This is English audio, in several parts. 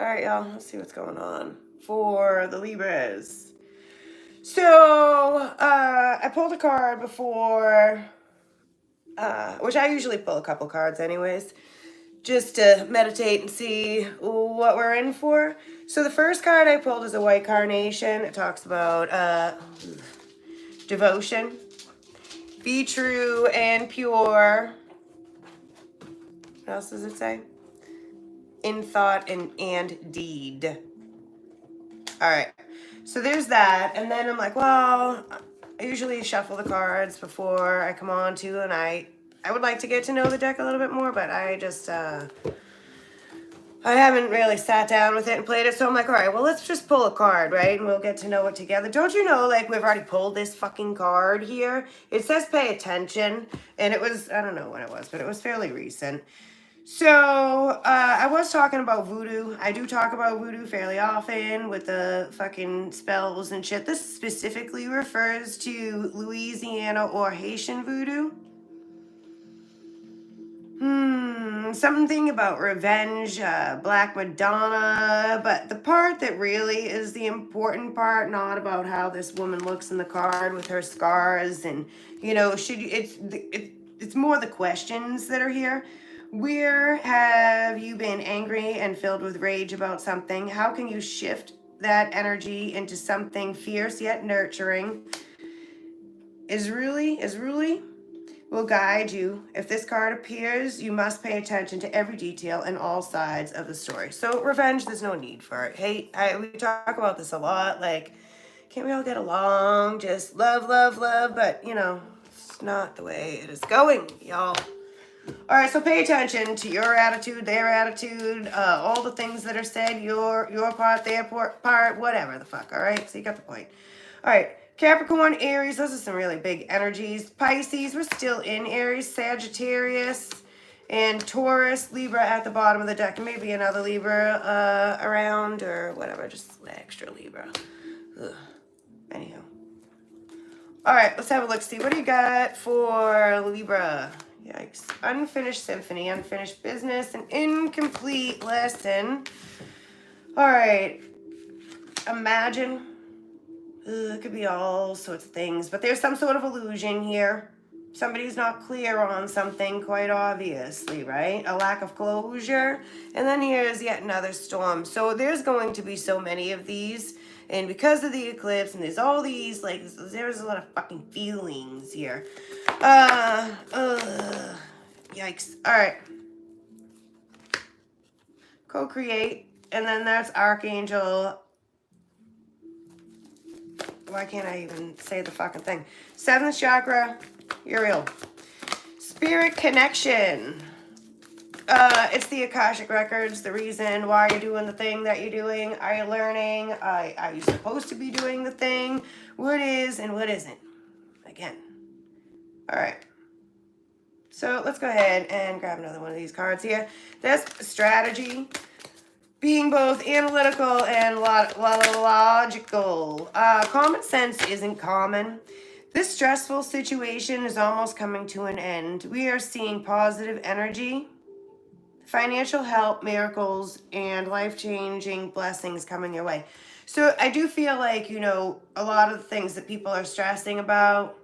All right, y'all. Let's see what's going on for the Libras. So, I pulled a card before, which I usually pull a couple cards anyways, just to meditate and see what we're in for. So the first card I pulled is a white carnation. It talks about devotion. Be true and pure. What else does it say? In thought and deed. All right. So there's that. And then I'm like, well, I usually shuffle the cards before I come on to, and I would like to get to know the deck a little bit more, but I just, I haven't really sat down with it and played it. So I'm like, all right, well, let's just pull a card, right? And we'll get to know it together. Don't you know, like, we've already pulled this fucking card here. It says pay attention. And it was, I don't know when it was, but it was fairly recent. So, I was talking about voodoo. I do talk about voodoo fairly often with the fucking spells and shit. This specifically refers to Louisiana or Haitian voodoo. Something about revenge, Black Madonna, but the part that really is the important part, not about how this woman looks in the card with her scars and, you know, it's more the questions that are here. Where have you been angry and filled with rage about something? How can you shift that energy into something fierce yet nurturing? Is really will guide you. If this card appears, you must pay attention to every detail and all sides of the story. So revenge, there's no need for it. Hey, we talk about this a lot. Like, can't we all get along? Just love, love, love. But, you know, it's not the way it is going, y'all. All right, so pay attention to your attitude, their attitude, all the things that are said, your part, their part, whatever the fuck, all right? So you got the point. All right, Capricorn, Aries, those are some really big energies. Pisces, we're still in Aries, Sagittarius, and Taurus, Libra at the bottom of the deck. And maybe another Libra around or whatever, just extra Libra. Ugh. Anyhow. All right, let's have a look. See, what do you got for Libra? Yikes. Unfinished symphony, unfinished business, an incomplete lesson. All right. Imagine. It could be all sorts of things, but there's some sort of illusion here. Somebody's not clear on something quite obviously, right? A lack of closure. And then here's yet another storm. So there's going to be so many of these. And because of the eclipse, and there's all these, like, there's a lot of fucking feelings here. Yikes. All right. Co-create. And then that's Archangel. Why can't I even say the fucking thing? Seventh chakra, Uriel. Spirit connection. It's the Akashic Records, the reason why you're doing the thing that you're doing. Are you learning? Are you supposed to be doing the thing? What is and what isn't? Again. All right. So let's go ahead and grab another one of these cards here. That's strategy. Being both analytical and logical. Common sense isn't common. This stressful situation is almost coming to an end. We are seeing positive energy, financial help, miracles, and life-changing blessings coming your way. So I do feel like, you know, a lot of the things that people are stressing about,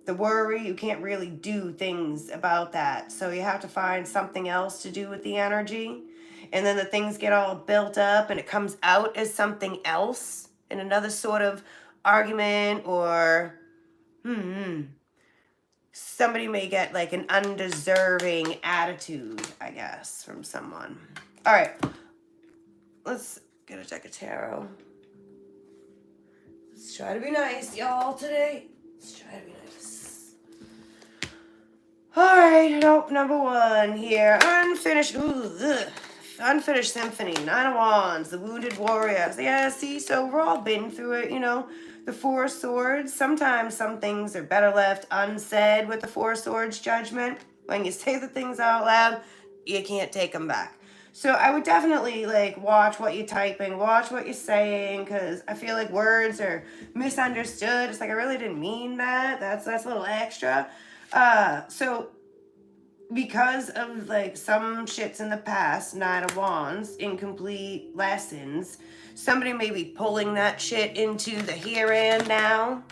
the worry, you can't really do things about that. So you have to find something else to do with the energy. And then the things get all built up and it comes out as something else in another sort of argument or somebody may get like an undeserving attitude, I guess, from someone. All right, let's get a deck of tarot. Let's try to be nice, y'all, today. Let's try to be nice. All right, nope, number one here. Unfinished, unfinished symphony, Nine of Wands, the Wounded Warrior. Yeah, see, so we're all been through it, you know. The Four of Swords, sometimes some things are better left unsaid with the Four of Swords judgment. When you say the things out loud, you can't take them back. So I would definitely, like, watch what you're typing, watch what you're saying, because I feel like words are misunderstood. It's like, I really didn't mean that. That's a little extra. So because of like some shits in the past, Nine of Wands, incomplete lessons, somebody may be pulling that shit into the here and now.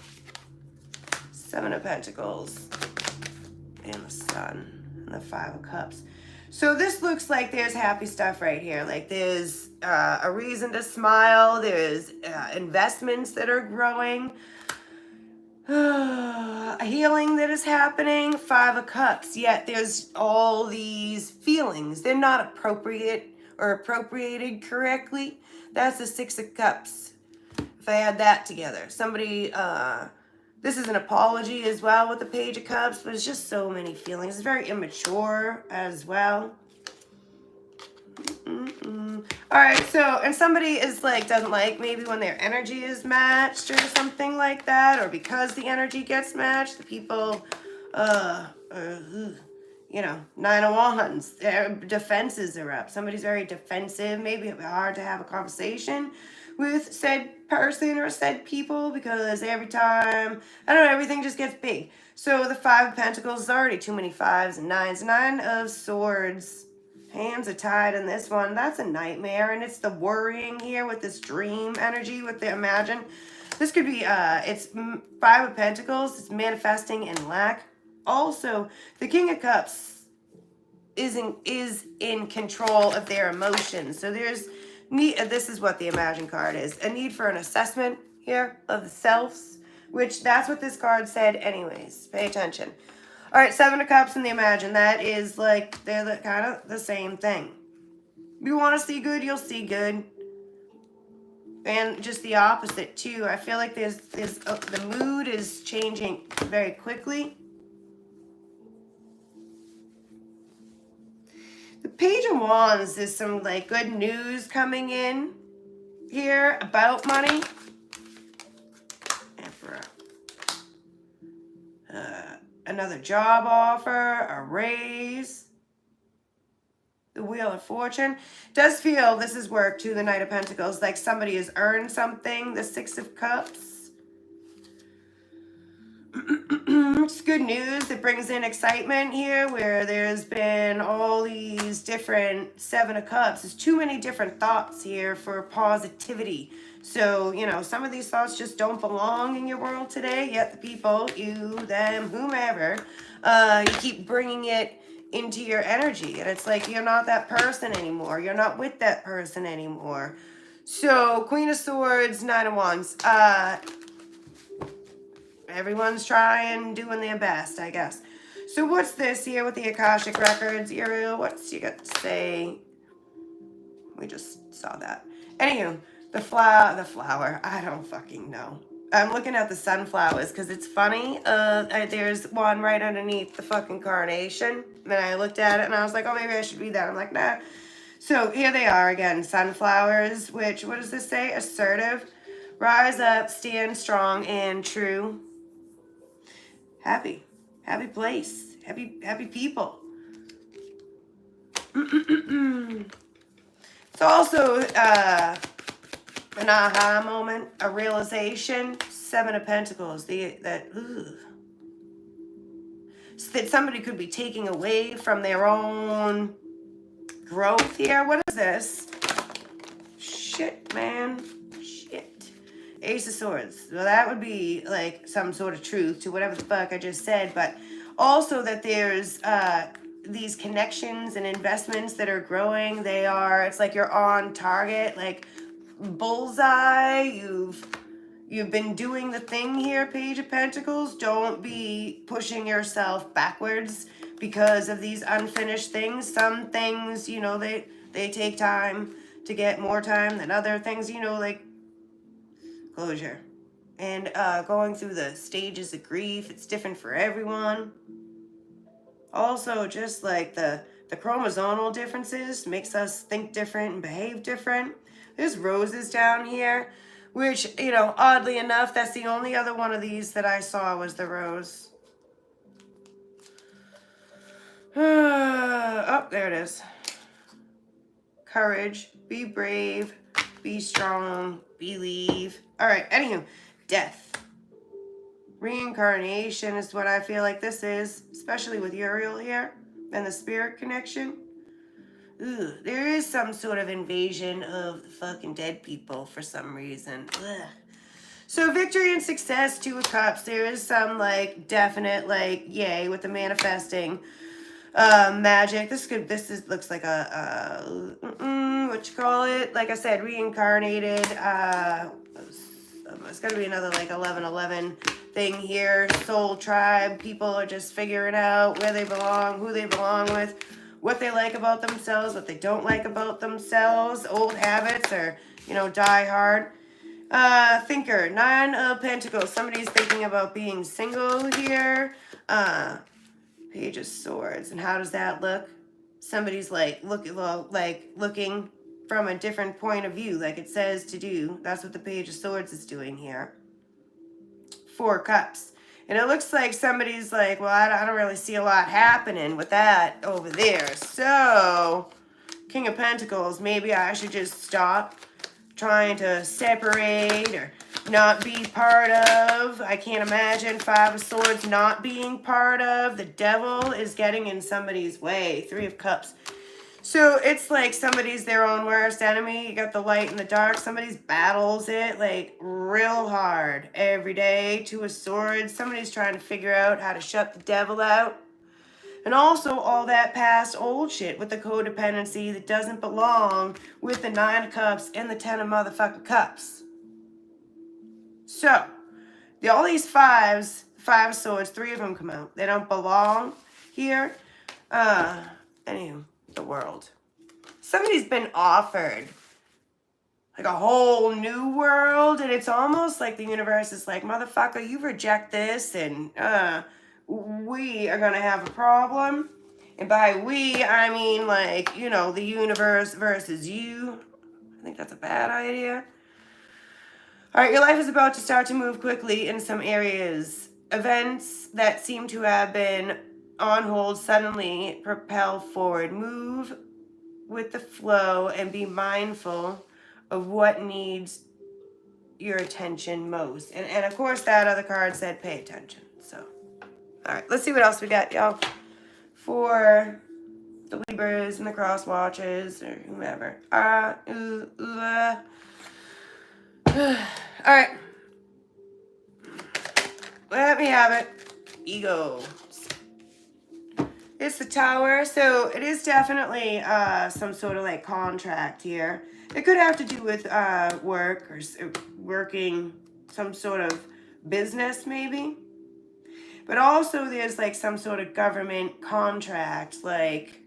Seven of Pentacles and the Sun and the Five of Cups. So this looks like there's happy stuff right here. Like there's a reason to smile. There's investments that are growing. A healing that is happening. Five of Cups. Yet there's all these feelings. They're not appropriate or appropriated correctly. That's the Six of Cups. If I add that together. Somebody, this is an apology as well with the Page of Cups, but it's just so many feelings. It's very immature as well. All right, so, and somebody is like, doesn't like maybe when their energy is matched or something like that, or because the energy gets matched, the people, you know, Nine of Wands, their defenses are up. Somebody's very defensive. Maybe it'll be hard to have a conversation with said person or said people because every time, I don't know, everything just gets big. So the Five of Pentacles is already too many fives and nines. Nine of Swords. Hands are tied in this one. That's a nightmare. And it's the worrying here with this dream energy with the imagine. This could be, it's Five of Pentacles. It's manifesting in lack. Also, the King of Cups is in control of their emotions. So there's need, this is what the imagine card is. A need for an assessment here of the selves, which that's what this card said anyways. Pay attention. All right, Seven of Cups and the Imagine. That is like, they're the, kind of the same thing. You want to see good, you'll see good. And just the opposite, too. I feel like there's the mood is changing very quickly. The Page of Wands is some, like, good news coming in here about money. Emperor. Another job offer, a raise, the Wheel of Fortune. Does feel this is work to the Knight of Pentacles, like somebody has earned something, the Six of Cups. It's good news. It brings in excitement here where there's been all these different Seven of Cups. There's too many different thoughts here for positivity. So, you know, some of these thoughts just don't belong in your world today, yet the people, you, them, whomever, you keep bringing it into your energy. And it's like you're not that person anymore. You're not with that person anymore. So, Queen of Swords, Nine of Wands. Everyone's trying, doing their best, I guess. So what's this here with the Akashic Records? Uriel, what's you got to say? We just saw that. Anywho, the flower, I don't fucking know. I'm looking at the sunflowers because it's funny. There's one right underneath the fucking carnation. And I looked at it and I was like, oh, maybe I should read that. I'm like, nah. So here they are again, sunflowers, which, what does this say? Assertive. Rise up, stand strong and true. Happy place, happy people. It's also an aha moment, a realization. Seven of Pentacles, that somebody could be taking away from their own growth here. What is this? Shit, man. Ace of Swords. Well, that would be like some sort of truth to whatever the fuck I just said, but also that there's these connections and investments that are growing. It's like you're on target, like bullseye. You've been doing the thing here, Page of Pentacles. Don't be pushing yourself backwards because of these unfinished things. Some things, you know, they take time to get, more time than other things, you know, like closure. And going through the stages of grief, it's different for everyone. Also, just like the chromosomal differences makes us think different and behave different. There's roses down here, which, you know, oddly enough, that's the only other one of these that I saw was the rose. Oh, there it is. Courage, be brave, be strong, believe. All right, anywho, death. Reincarnation is what I feel like this is, especially with Uriel here. and the spirit connection. Ooh, there is some sort of invasion of the fucking dead people for some reason. Ugh. So victory and success, 2 of Cups. There is some like definite like yay with the manifesting magic. Looks like a what you call it? Like I said, reincarnated. It's gonna be another like 1111 thing here. Soul tribe. People are just figuring out where they belong, who they belong with, what they like about themselves, what they don't like about themselves. Old habits or die hard. Thinker, 9 of Pentacles. Somebody's thinking about being single here. Page of Swords. And how does that look? Somebody's looking from a different point of view, like it says to do. That's what the Page of Swords is doing here. 4 Cups. And it looks like somebody's like, well, I don't really see a lot happening with that over there. So, King of Pentacles, maybe I should just stop trying to separate or not be part of. I can't imagine 5 of Swords not being part of. The Devil is getting in somebody's way. 3 of Cups. So it's like somebody's their own worst enemy. You got the light and the dark. Somebody's battles it like real hard every day. 2 of Swords. Somebody's trying to figure out how to shut the devil out. And also all that past old shit with the codependency that doesn't belong with the 9 of Cups and the 10 of motherfucking Cups. So, all these 5s, 5 of Swords, 3 of them come out. They don't belong here. Anywho, the world. Somebody's been offered like a whole new world, and it's almost like the universe is like, motherfucker, you reject this, and we are gonna have a problem. And by we, I mean like, the universe versus you. I think that's a bad idea. All right, your life is about to start to move quickly in some areas. Events that seem to have been on hold suddenly propel forward. Move with the flow and be mindful of what needs your attention most. And of course, that other card said pay attention. So, all right, let's see what else we got, y'all. For the Libras and the cross watches or whomever. All right. Let me have it. Ego. It's the Tower. So it is definitely some sort of like contract here. It could have to do with work or working some sort of business maybe. But also there's like some sort of government contract like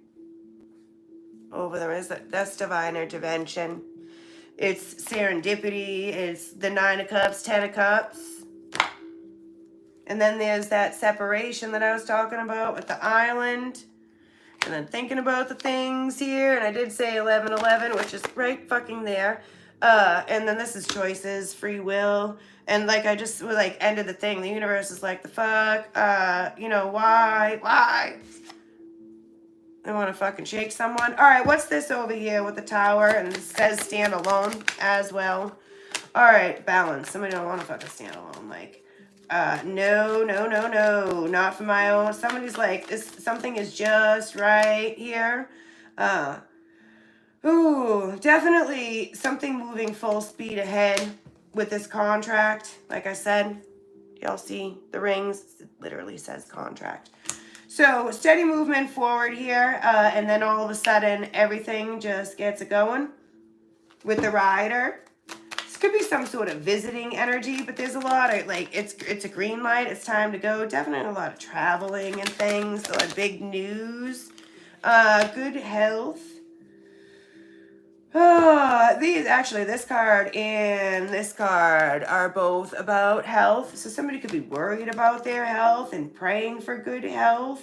over there. That's divine intervention. It's serendipity. It's the 9 of Cups, 10 of Cups. And then there's that separation that I was talking about with the island. And then thinking about the things here. And I did say 1111, which is right fucking there. And then this is choices, free will. And like I just like ended the thing. The universe is like, the fuck? Why? I want to fucking shake someone. All right, what's this over here with the Tower? And it says stand alone as well. All right, balance. Somebody don't want to fucking stand alone. Like, no. Not for my own. Somebody's like, something is just right here. Ooh, definitely something moving full speed ahead with this contract. Like I said, y'all see the rings. It literally says contract. So steady movement forward here, and then all of a sudden everything just gets going with the Rider. This could be some sort of visiting energy, but there's a lot of like it's a green light. It's time to go. Definitely a lot of traveling and things. A lot of big news. Good health. This card and this card are both about health. So somebody could be worried about their health and praying for good health.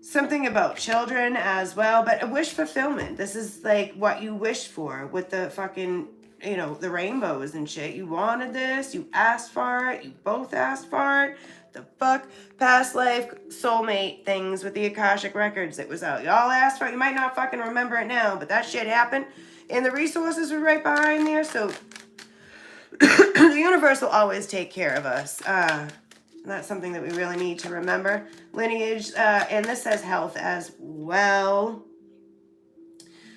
Something about children as well, but a wish fulfillment. This is like what you wished for with the fucking, the rainbows and shit. You wanted this, you asked for it, you both asked for it. The fuck? Past life soulmate things with the Akashic Records that was out. Y'all asked for it. You might not fucking remember it now, but that shit happened. And the resources were right behind there, so the universe will always take care of us. That's something that we really need to remember. Lineage, and this says health as well.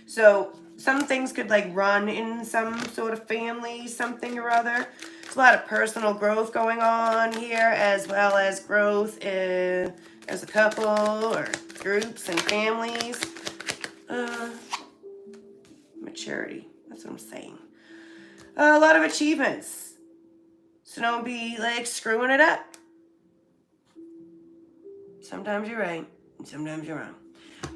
So some things could like run in some sort of family, something or other. There's a lot of personal growth going on here, as well as growth as a couple or groups and families. Maturity, that's what I'm saying. A lot of achievements. So don't be like screwing it up. Sometimes you're right, and sometimes you're wrong.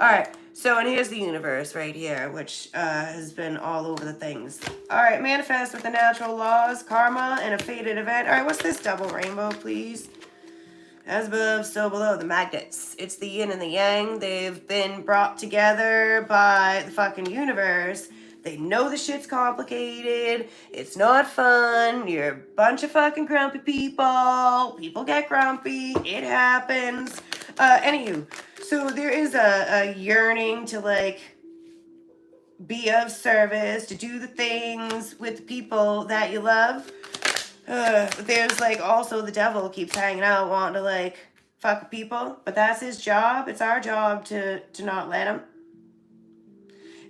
All right, so and here's the universe right here, which has been all over the things. All right, manifest with the natural laws, karma, and a fated event. All right, what's this double rainbow, please? As above, so below. The magnets. It's the yin and the yang. They've been brought together by the fucking universe. They know the shit's complicated. It's not fun. You're a bunch of fucking grumpy people. People get grumpy. It happens. Anywho, so there is a yearning to like be of service, to do the things with the people that you love. There's like also the devil keeps hanging out wanting to like fuck with people, but that's his job. It's our job to not let him.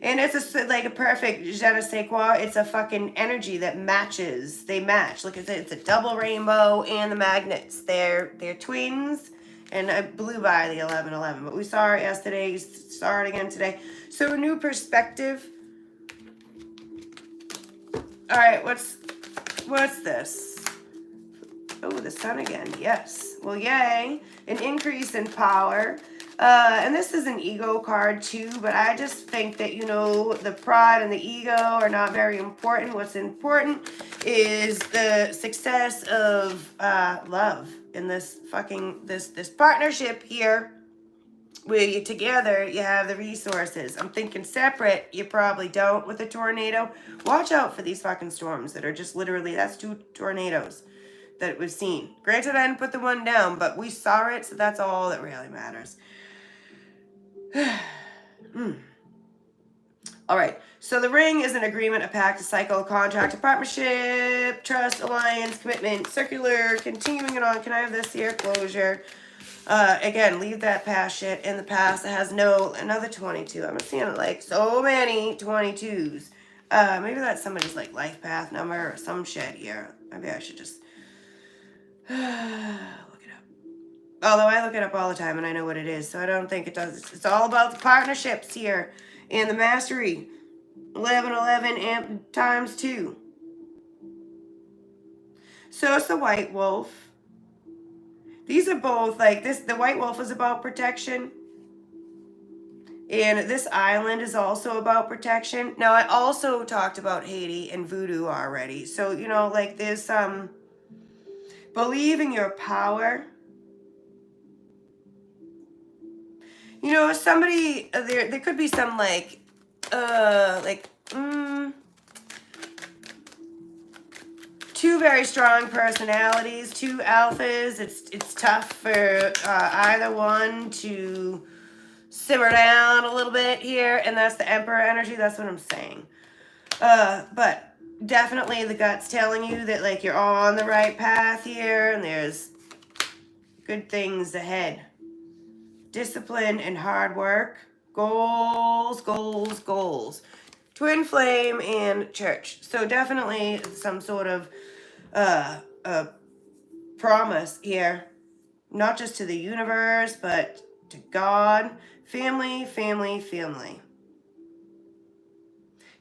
And it's like a perfect je ne sais quoi. It's a fucking energy that matches. They match. Look at it. It's a double rainbow and the magnets. They're twins. And I blew by the 1111, but we saw it yesterday. Saw it again today. So a new perspective. All right, what's this? Oh, the sun again. Yes. Well, yay. An increase in power. And this is an ego card too, but I just think that, you know, the pride and the ego are not very important. What's important is the success of love in this fucking, this partnership here where you together, you have the resources. I'm thinking separate, you probably don't with a tornado. Watch out for these fucking storms that are just literally, that's 2 tornadoes that we've seen. Granted, I didn't put the one down, but we saw it, so that's all that really matters. All right, so the ring is an agreement, a pact, a cycle, a contract, a partnership, trust, alliance, commitment, circular, continuing it on. Can I have this here? Closure. Again, leave that past shit in the past. It has another 22. I'm seeing like so many 22s. Maybe that's somebody's like life path number or some shit here. Maybe I should just look it up. Although I look it up all the time and I know what it is, so I don't think it does. It's all about the partnerships here and the mastery. 1111 amp times 2. So it's the white wolf. These are both like this. The white wolf is about protection. And this island is also about protection. Now, I also talked about Haiti and voodoo already. So, you know, like there's believe in your power. You know, somebody, there could be some like, two very strong personalities, 2 alphas. It's tough for either one to simmer down a little bit here, and that's the Emperor energy. That's what I'm saying. But definitely the gut's telling you that like you're on the right path here, and there's good things ahead. Discipline and hard work. Goals, goals, goals. Twin flame and church. So definitely some sort of promise here. Not just to the universe, but to God. Family, family, family.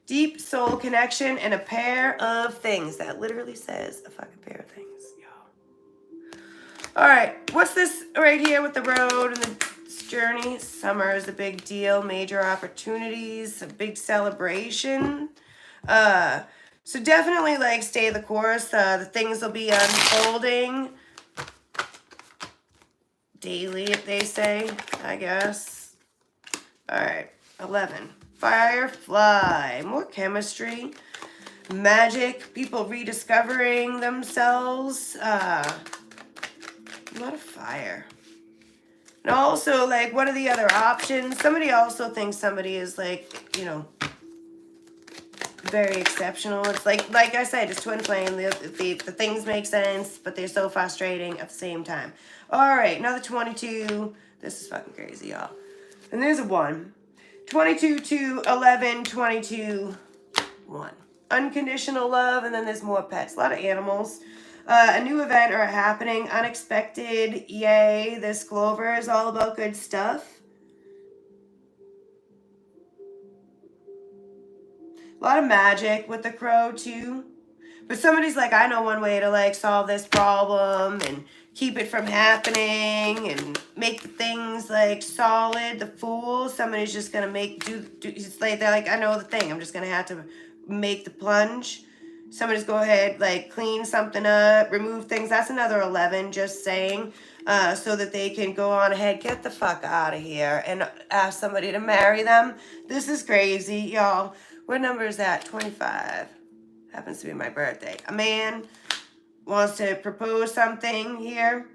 Deep soul connection and a pair of things. That literally says a fucking pair of things. Yo. All right. What's this right here with the road and the journey? Summer is a big deal. Major opportunities. A big celebration. So definitely like stay the course. The things will be unfolding daily, if they say, I guess. All right, 11. Firefly, more chemistry, magic, people rediscovering themselves. A lot of fire. And also, like, what are the other options? Somebody also thinks somebody is like, you know, very exceptional. It's like I said, it's twin flame. The things make sense, but they're so frustrating at the same time. All right, another 22. This is fucking crazy, y'all. And there's a 1. 22 to 11, 22, 1. Unconditional love, and then there's more pets. A lot of animals. A new event or a happening, unexpected, yay. This Clover is all about good stuff. A lot of magic with the crow too. But somebody's like, I know one way to like solve this problem and keep it from happening and make the things like solid. The Fool, somebody's just gonna it's like they're like, I know the thing. I'm just gonna have to make the plunge. Somebody's go ahead, like clean something up, remove things. That's another 11, just saying. So that they can go on ahead, get the fuck out of here and ask somebody to marry them. This is crazy, y'all. What number is that? 25. Happens to be my birthday. A man wants to propose something here.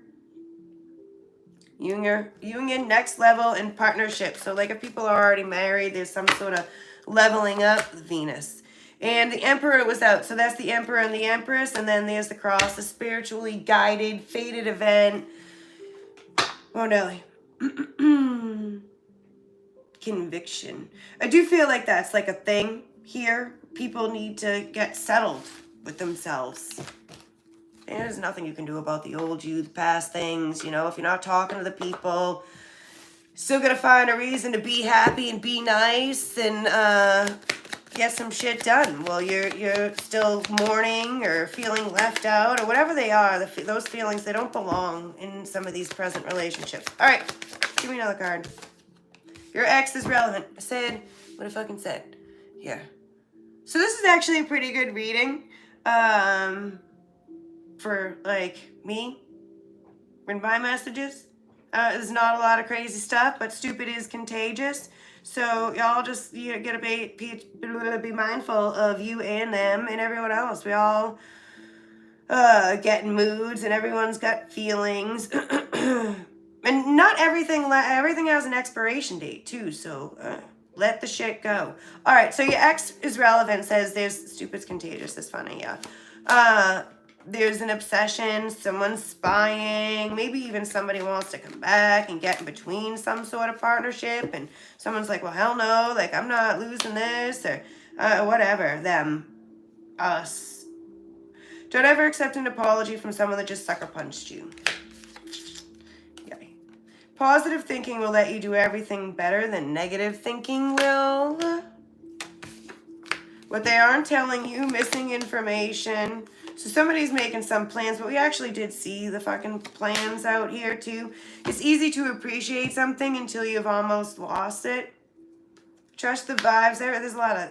Union, next level in partnership. So like if people are already married, there's some sort of leveling up. Venus. And the Emperor was out. So that's the Emperor and the Empress. And then there's the Cross, the spiritually guided, fated event. Oh, Nelly. Conviction. I do feel like that's like a thing here. People need to get settled with themselves. And there's nothing you can do about the old you, the past things. You know, if you're not talking to the people, still gonna find a reason to be happy and be nice and get some shit done. Well, you're still mourning or feeling left out or whatever they are. Those feelings, they don't belong in some of these present relationships. All right, give me another card. Your ex is relevant. I said what I fucking said. Here. So this is actually a pretty good reading for, like, me. Read my messages. There's not a lot of crazy stuff, but stupid is contagious. So y'all just, you gotta be mindful of you and them and everyone else. We all get in moods and everyone's got feelings. And not everything has an expiration date too, so let the shit go. All right, so your ex is relevant, says there's stupid's contagious. That's funny, yeah. There's an obsession, someone's spying, maybe even somebody wants to come back and get in between some sort of partnership, and someone's like, well, hell no, like, I'm not losing this, or whatever, them, us. Don't ever accept an apology from someone that just sucker punched you. Positive thinking will let you do everything better than negative thinking will. What they aren't telling you, missing information. So somebody's making some plans, but we actually did see the fucking plans out here too. It's easy to appreciate something until you've almost lost it. Trust the vibes. There's a lot of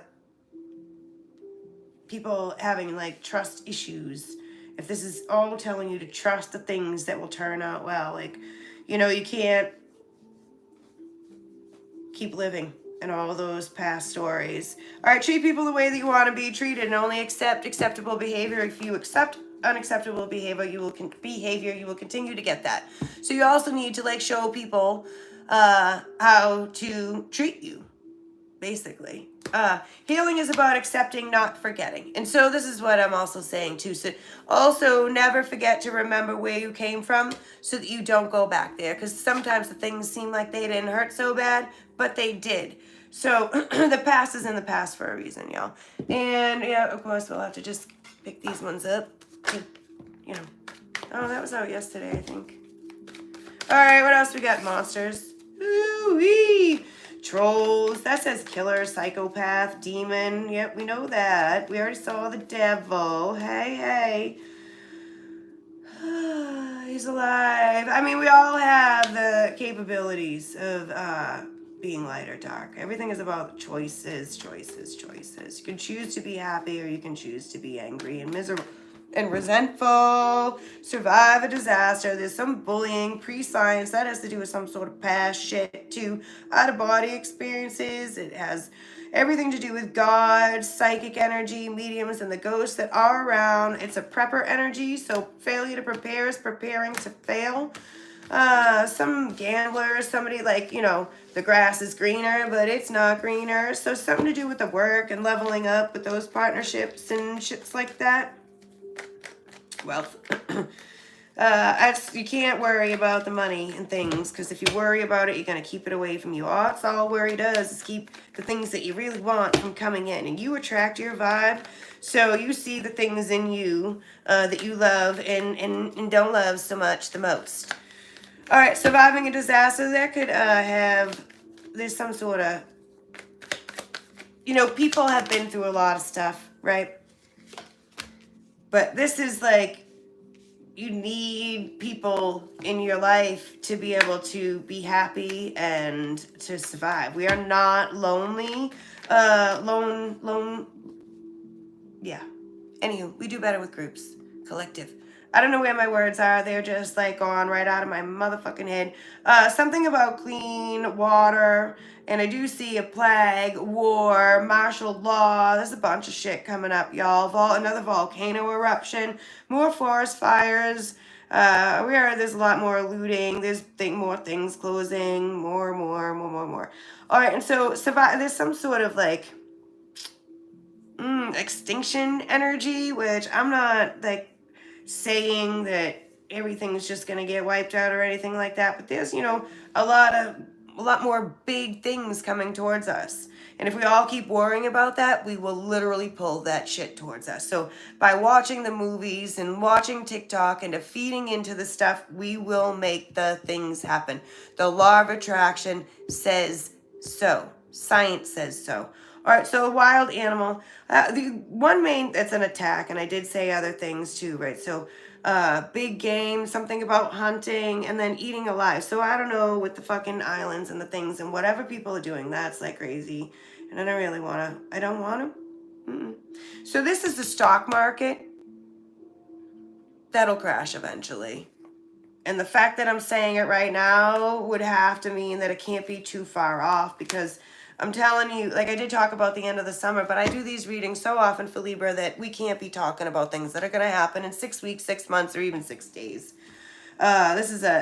people having like trust issues. If this is all telling you to trust the things that will turn out well, like, you know, you can't keep living in all those past stories. All right, treat people the way that you want to be treated and only accept acceptable behavior. If you accept unacceptable behavior, you will continue to get that. So you also need to like show people how to treat you, basically. Healing is about accepting, not forgetting. And so this is what I'm also saying too. So also never forget to remember where you came from so that you don't go back there. Because sometimes the things seem like they didn't hurt so bad, but they did. So the past is in the past for a reason, y'all. And yeah, of course, we'll have to just pick these ones up. You know. Oh, that was out yesterday, I think. All right, what else we got? Monsters. Ooh-wee. Trolls. That says killer, psychopath, demon. Yep, we know that. We already saw the devil. Hey. He's alive. I mean, we all have the capabilities of being light or dark. Everything is about choices. You can choose to be happy or you can choose to be angry and miserable and resentful, survive a disaster. There's some bullying, pre-science. That has to do with some sort of past shit too. Out-of-body experiences. It has everything to do with God, psychic energy, mediums, and the ghosts that are around. It's a prepper energy, so failure to prepare is preparing to fail. Some gambler, somebody like, you know, the grass is greener, but it's not greener. So something to do with the work and leveling up with those partnerships and shits like that. Wealth. You can't worry about the money and things, because if you worry about it, you're going to keep it away from you. That's all worry does, is keep the things that you really want from coming in. And you attract your vibe, so you see the things in you that you love and don't love so much the most. All right, surviving a disaster, that could there's some sort of, you know, people have been through a lot of stuff, right? But this is like, you need people in your life to be able to be happy and to survive. We are not lonely. Yeah. Anywho, we do better with groups. Collective. I don't know where my words are. They're just like gone right out of my motherfucking head. Something about clean water. And I do see a plague, war, martial law. There's a bunch of shit coming up, y'all. Another volcano eruption. More forest fires. There's a lot more looting. There's more things closing. More. All right, and so there's some sort of like extinction energy, which I'm not like saying that everything's just gonna get wiped out or anything like that, but there's, you know, a lot more big things coming towards us. And if we all keep worrying about that, we will literally pull that shit towards us. So by watching the movies and watching TikTok and feeding into the stuff, we will make the things happen. The law of attraction says so. Science says so. All right, so a wild animal. The one main, that's an attack, and I did say other things too, right? So big game, something about hunting, and then eating alive. So I don't know, with the fucking islands and the things and whatever people are doing, that's like crazy. And I don't really want to, I don't want to. So this is the stock market. That'll crash eventually. And the fact that I'm saying it right now would have to mean that it can't be too far off, because I'm telling you, like I did talk about the end of the summer, but I do these readings so often for Libra that we can't be talking about things that are going to happen in 6 weeks, 6 months, or even 6 days.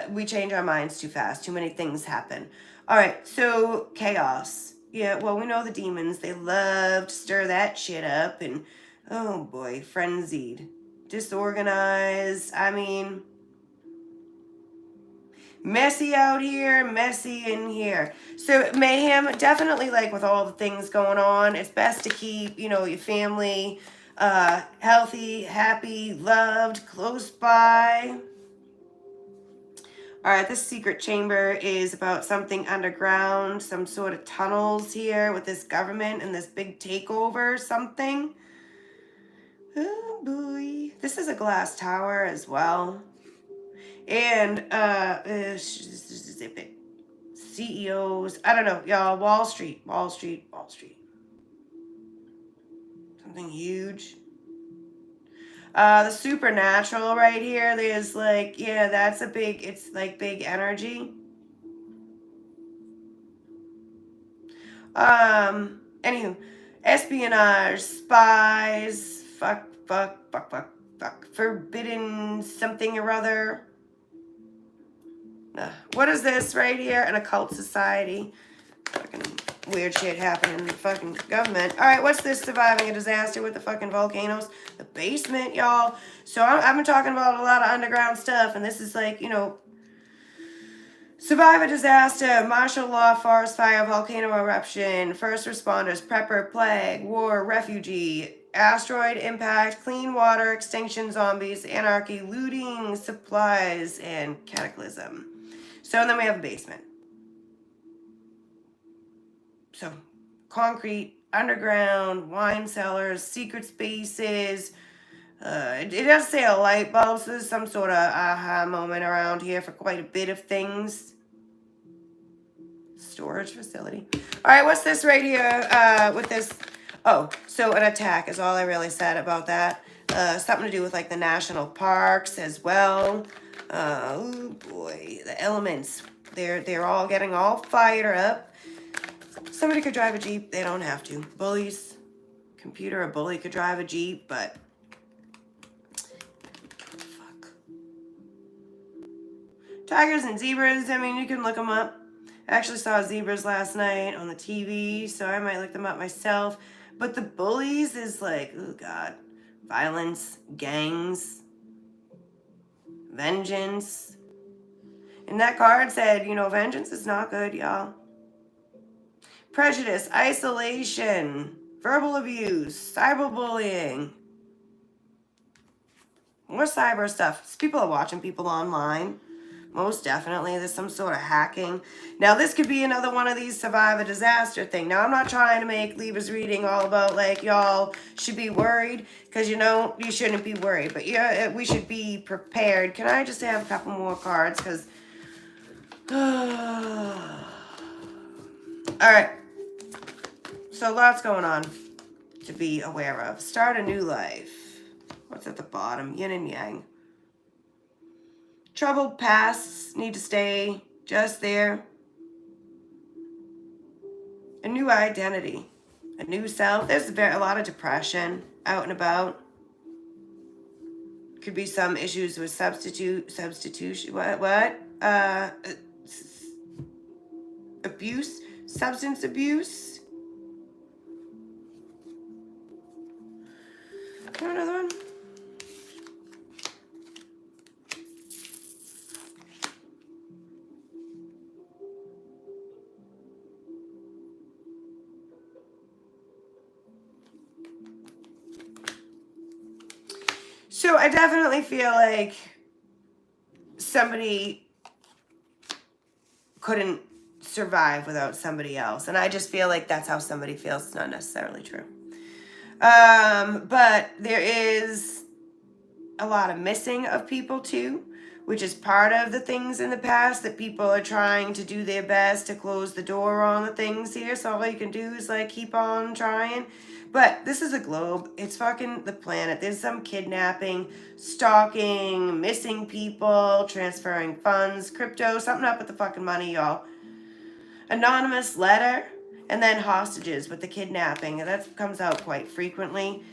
We change our minds too fast. Too many things happen. All right, so chaos. Yeah, well, we know the demons. They love to stir that shit up. And, oh boy, frenzied. Disorganized. I mean, messy out here, messy in here. So mayhem, definitely, like with all the things going on, it's best to keep, you know, your family healthy, happy, loved, close by. All right, this secret chamber is about something underground, some sort of tunnels here with this government and this big takeover, something. Oh boy. This is a glass tower as well. And CEOs, I don't know, y'all, Wall Street. Something huge. The supernatural right here, there's like, yeah, that's a big, it's like big energy. Anywho, espionage, spies, fuck, forbidden something or other. What is this right here? An occult society. Fucking weird shit happening in the fucking government. All right, what's this surviving a disaster with the fucking volcanoes? The basement, y'all. So I've been talking about a lot of underground stuff, and this is like, you know, survive a disaster, martial law, forest fire, volcano eruption, first responders, prepper, plague, war, refugee, asteroid impact, clean water, extinction, zombies, anarchy, looting, supplies, and cataclysm. So, and then we have a basement. So, concrete, underground, wine cellars, secret spaces. It does say a light bulb, so there's some sort of aha moment around here for quite a bit of things. Storage facility. All right, what's this right here with this? Oh, so an attack is all I really said about that. Something to do with like the national parks as well. Oh boy, the elements. They're all getting all fired up. Somebody could drive a Jeep. They don't have to. Bullies. Computer, a bully could drive a Jeep, but fuck. Tigers and zebras, I mean, you can look them up. I actually saw zebras last night on the TV, so I might look them up myself. But the bullies is like, oh God, violence, gangs, vengeance. And that card said, you know, vengeance is not good, y'all. Prejudice, isolation, verbal abuse, cyberbullying. More cyber stuff. People are watching people online. Most definitely. There's some sort of hacking. Now, this could be another one of these survive a disaster thing. Now, I'm not trying to make Libra's reading all about, like, y'all should be worried. Because, you know, you shouldn't be worried. But, yeah, we should be prepared. Can I just have a couple more cards? Because... Alright. So, lots going on to be aware of. Start a new life. What's at the bottom? Yin and yang. Troubled pasts need to stay just there. A new identity. A new self. There's a lot of depression out and about. Could be some issues with substitution. What? Abuse. Substance abuse. Got another one? So I definitely feel like somebody couldn't survive without somebody else. And I just feel like that's how somebody feels. It's not necessarily true. But there is a lot of missing of people too, which is part of the things in the past that people are trying to do their best to close the door on the things here. So all you can do is like keep on trying. But this is a globe. It's fucking the planet. There's some kidnapping, stalking, missing people, transferring funds, crypto, something up with the fucking money, y'all. Anonymous letter, and then hostages with the kidnapping. And that comes out quite frequently.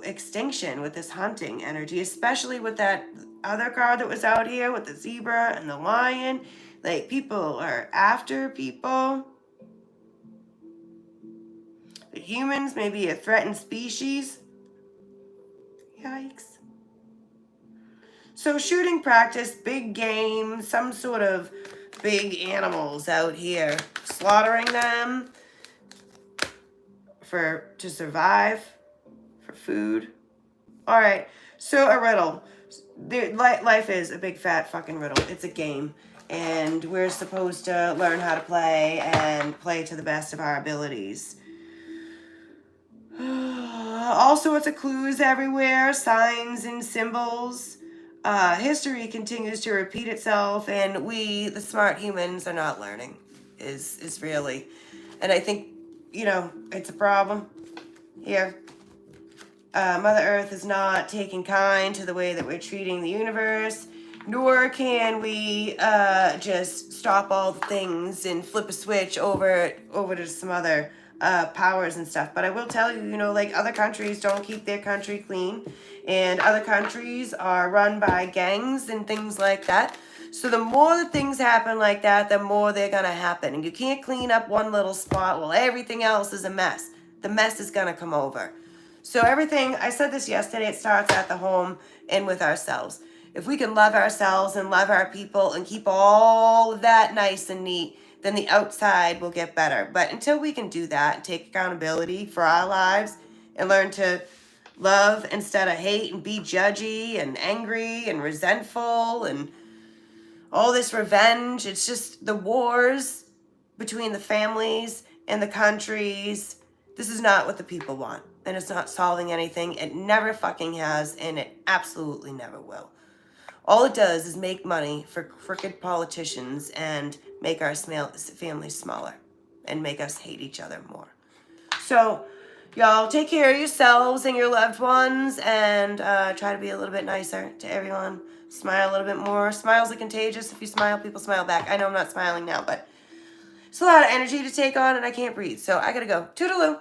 Extinction with this hunting energy, especially with that other card that was out here with the zebra and the lion. Like, people are after people. The humans may be a threatened species. Yikes. So shooting practice, big game, some sort of big animals out here. Slaughtering them to survive, for food. All right, so a riddle. Life is a big fat fucking riddle. It's a game. And we're supposed to learn how to play and play to the best of our abilities. Also, it's a clues everywhere, signs and symbols. History continues to repeat itself, and we, the smart humans, are not learning, is really. And I think, you know, it's a problem here. Mother Earth is not taking kind to the way that we're treating the universe, nor can we just stop all the things and flip a switch over to some other powers and stuff. But I will tell you, you know, like, other countries don't keep their country clean, and other countries are run by gangs and things like that. So the more that things happen like that, the more they're gonna happen. And you can't clean up one little spot while everything else is a mess. The mess is gonna come over. So everything, I said this yesterday, it starts at the home and with ourselves. If we can love ourselves and love our people and keep all of that nice and neat, then the outside will get better. But until we can do that and take accountability for our lives and learn to love instead of hate and be judgy and angry and resentful and all this revenge, it's just the wars between the families and the countries. This is not what the people want. And it's not solving anything. It never fucking has, and it absolutely never will. All it does is make money for crooked politicians and make our families smaller and make us hate each other more. So, y'all, take care of yourselves and your loved ones, and try to be a little bit nicer to everyone. Smile a little bit more. Smiles are contagious. If you smile, people smile back. I know I'm not smiling now, but it's a lot of energy to take on, and I can't breathe. So I gotta go. Toodaloo.